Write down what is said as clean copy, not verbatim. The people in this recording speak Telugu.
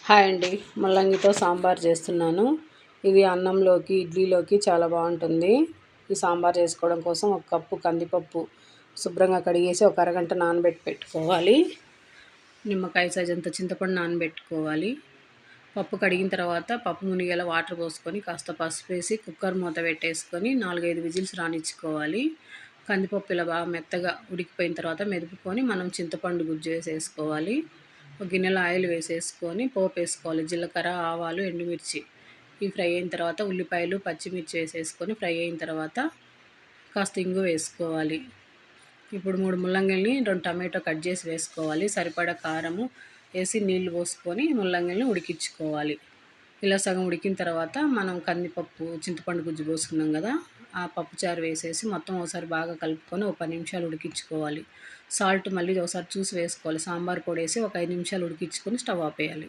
హాయ్ అండి. ముల్లంగితో సాంబార్ చేస్తున్నాను. ఇది అన్నంలోకి, ఇడ్లీలోకి చాలా బాగుంటుంది. ఈ సాంబార్ చేసుకోవడం కోసం ఒక కప్పు కందిపప్పు శుభ్రంగా కడిగేసి ఒక అరగంట నానబెట్టి పెట్టుకోవాలి. నిమ్మకాయ సైజ్ అంత చింతపండు నానబెట్టుకోవాలి. పప్పు కడిగిన తర్వాత పప్పు మునిగేలా వాటర్ పోసుకొని కాస్త పసుపు వేసి కుక్కర్ మూత పెట్టేసుకొని 4-5 విజిల్స్ రానిచ్చుకోవాలి. కందిపప్పు ఇలా బాగా మెత్తగా ఉడికిపోయిన తర్వాత మెదుపుకొని మనం చింతపండు గుజ్జు వేసేసుకోవాలి. ఒక గిన్నెలో ఆయిల్ వేసేసుకొని పోపు వేసుకోవాలి. జీలకర్ర, ఆవాలు, ఎండుమిర్చి ఇవి ఫ్రై అయిన తర్వాత ఉల్లిపాయలు, పచ్చిమిర్చి వేసేసుకొని ఫ్రై అయిన తర్వాత కాస్త ఇంగు వేసుకోవాలి. ఇప్పుడు 3 ముల్లంగిల్ని 2 టమాటో కట్ చేసి వేసుకోవాలి. సరిపడా కారము వేసి నీళ్లు పోసుకొని ముల్లంగిల్ని ఉడికించుకోవాలి. ఇలా సగం ఉడికిన తర్వాత మనం కందిపప్పు, చింతపండు గుజ్జు పోసుకున్నాం కదా, ఆ పప్పుచారు వేసేసి మొత్తం ఒకసారి బాగా కలుపుకొని ఒక 10 నిమిషాలు ఉడికించుకోవాలి. సాల్ట్ మళ్ళీ ఒకసారి చూసి వేసుకోవాలి. సాంబార్ పొడి వేసి ఒక 5 నిమిషాలు ఉడికించుకొని స్టవ్ ఆపేయాలి.